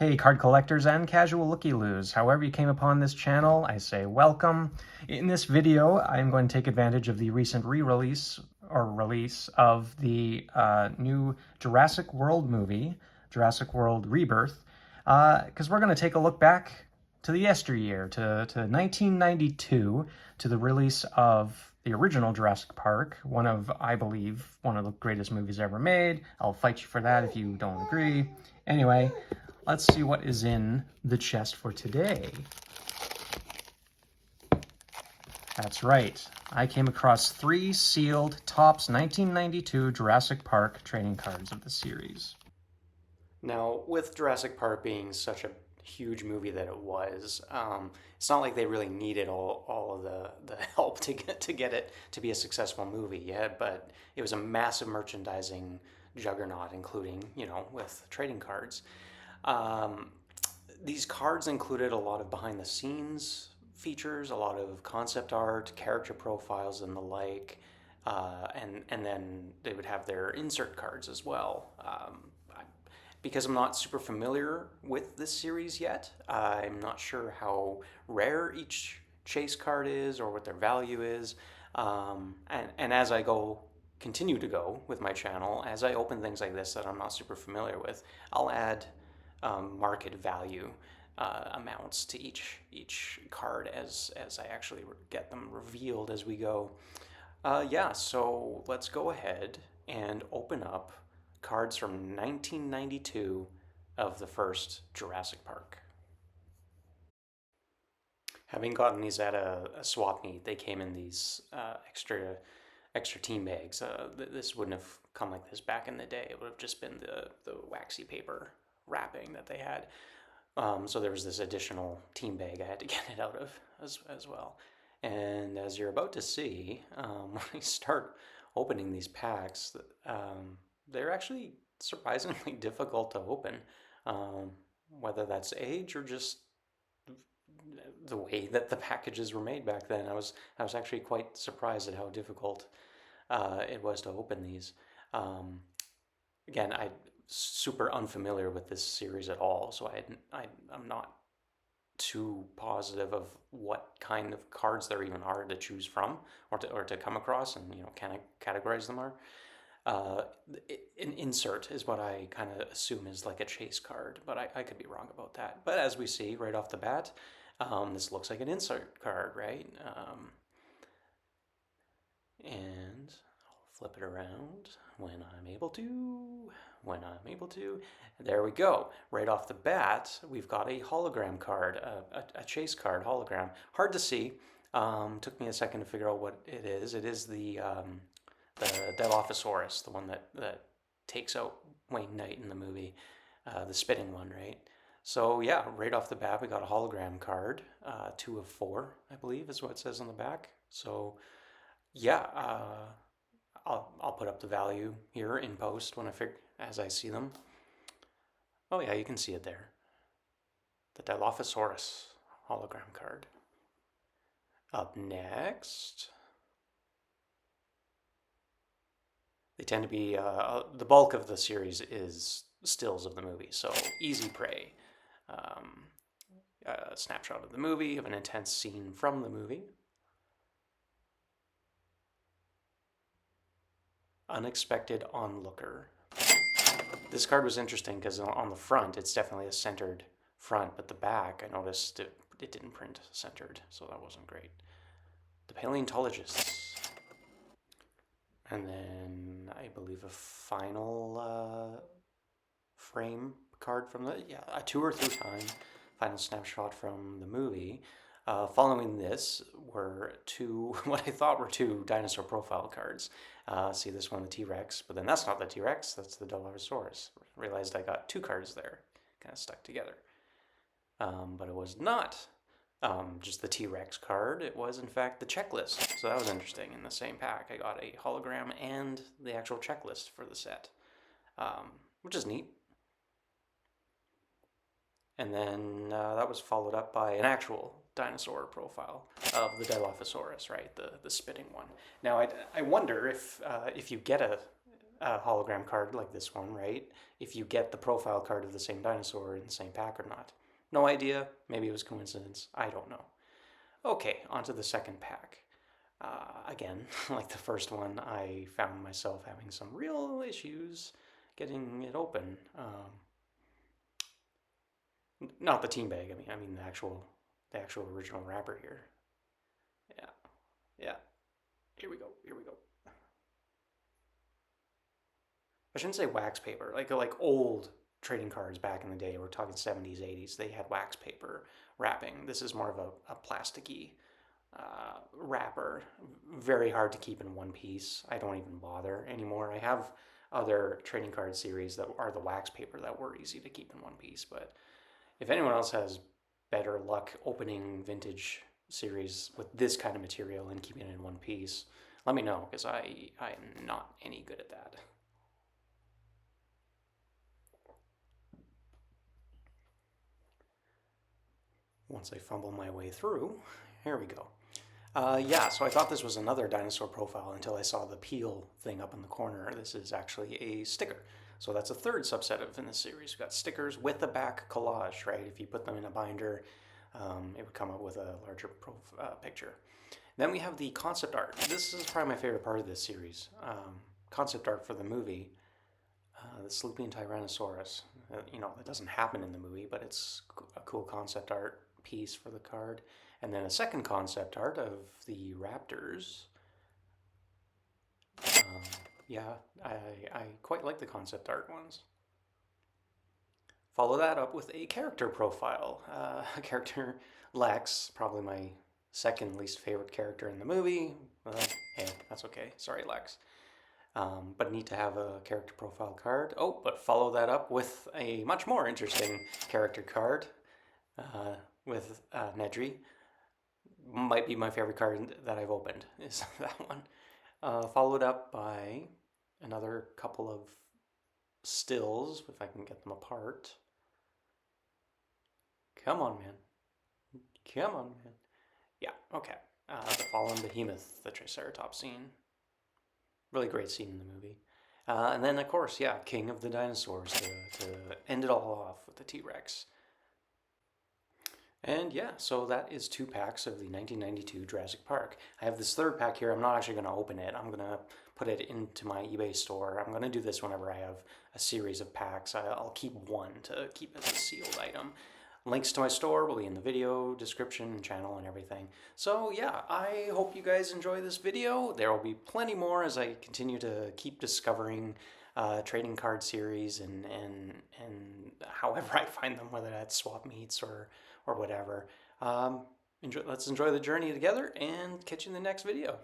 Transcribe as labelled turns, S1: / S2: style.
S1: Hey, card collectors and casual looky-loos. However you came upon this channel, I say welcome. In this video, I'm going to take advantage of the recent re-release or release of the new Jurassic World movie, Jurassic World Rebirth, because we're going to take a look back to the yesteryear, to 1992, to the release of the original Jurassic Park, I believe, one of the greatest movies ever made. I'll fight you for that if you don't agree. Anyway, let's see what is in the chest for today. That's right. I came across 3 sealed Topps 1992 Jurassic Park trading cards of the series.
S2: Now, with Jurassic Park being such a huge movie that it was, it's not like they really needed all of the help to get it to be a successful movie yet, but it was a massive merchandising juggernaut, including, with trading cards. These cards included a lot of behind the scenes features, a lot of concept art, character profiles, and the like. And then they would have their insert cards as well. Because I'm not super familiar with this series yet, I'm not sure how rare each chase card is or what their value is. And as I continue to go with my channel, as I open things like this that I'm not super familiar with, I'll add market value amounts to each card as I actually get them revealed as we go. Yeah, so let's go ahead and open up cards from 1992 of the first Jurassic Park. Having gotten these at a swap meet, they came in these extra team bags. This wouldn't have come like this back in the day. It would have just been the waxy paper wrapping that they had. So there was this additional team bag I had to get it out of as well. And as you're about to see, when I start opening these packs, they're actually surprisingly difficult to open, whether that's age or just the way that the packages were made back then. I was actually quite surprised at how difficult it was to open these. Again, I'm super unfamiliar with this series at all, so I'm not too positive of what kind of cards there even are to choose from or to come across and kind of categorize them are. An insert is what I kind of assume is like a chase card, but I could be wrong about that. But as we see right off the bat, this looks like an insert card, right? And I'll flip it around when I'm able to. There we go. Right off the bat, we've got a hologram card, a chase card hologram. Hard to see. Took me a second to figure out what it is. It is the Dilophosaurus, the one that takes out Wayne Knight in the movie, the spitting one, right? So yeah, right off the bat, we got a hologram card, 2 of 4, I believe, is what it says on the back. So yeah, I'll put up the value here in post as I see them. Oh yeah, you can see it there. The Dilophosaurus hologram card. Up next, they tend to be, the bulk of the series is stills of the movie, so easy prey. A snapshot of the movie, of an intense scene from the movie. Unexpected onlooker. This card was interesting because on the front, it's definitely a centered front, but the back, I noticed it didn't print centered, so that wasn't great. The paleontologists. And then I believe a final frame card from a tour through time, final snapshot from the movie. Following this were what I thought were 2 dinosaur profile cards. See this one, the T-Rex, but then that's not the T-Rex, that's the Dilophosaurus. Realized I got 2 cards there, kind of stuck together. But it was not just the T-Rex card, it was in fact the checklist. So that was interesting. In the same pack, I got a hologram and the actual checklist for the set, which is neat. And then that was followed up by an actual dinosaur profile of the Dilophosaurus, right? The spitting one. Now, I wonder if you get a hologram card like this one, right? If you get the profile card of the same dinosaur in the same pack or not. No idea. Maybe it was coincidence. I don't know. Okay, on to the second pack. Again, like the first one, I found myself having some real issues getting it open. Not the team bag. I mean the actual original wrapper here. Yeah, yeah. Here we go. Here we go. I shouldn't say wax paper. Like old trading cards back in the day. We're talking 70s, 80s. They had wax paper wrapping. This is more of a plasticky wrapper. Very hard to keep in one piece. I don't even bother anymore. I have other trading card series that are the wax paper that were easy to keep in one piece. But if anyone else has better luck opening vintage series with this kind of material and keeping it in one piece, let me know, because I am not any good at that. Once I fumble my way through, here we go. Yeah, so I thought this was another dinosaur profile until I saw the peel thing up in the corner. This is actually a sticker. So that's a third subset of in this series. We've got stickers with a back collage, right? If you put them in a binder, it would come up with a larger picture. Then we have the concept art. This is probably my favorite part of this series. Concept art for the movie, the Sleeping Tyrannosaurus. That doesn't happen in the movie, but it's a cool concept art piece for the card. And then a second concept art of the raptors. Yeah, I quite like the concept art ones. Follow that up with a character profile. A character, Lex, probably my second least favorite character in the movie. Hey, that's okay. Sorry, Lex. But need to have a character profile card. Oh, but follow that up with a much more interesting character card with Nedry. Might be my favorite card that I've opened, is that one. Followed up by another couple of stills, if I can get them apart. Come on, man. Come on, man. Yeah, okay. The Fallen Behemoth, the Triceratops scene. Really great scene in the movie. And then, of course, yeah, King of the Dinosaurs to end it all off with the T-Rex. And yeah, so that is 2 packs of the 1992 Jurassic Park. I have this third pack here. I'm not actually going to open it. I'm going to put it into my eBay store. I'm going to do this whenever I have a series of packs. I'll keep one to keep as a sealed item. Links to my store will be in the video description and channel and everything. So yeah, I hope you guys enjoy this video. There will be plenty more as I continue to keep discovering trading card series and however I find them, whether that's swap meets or whatever. Let's enjoy the journey together and catch you in the next video.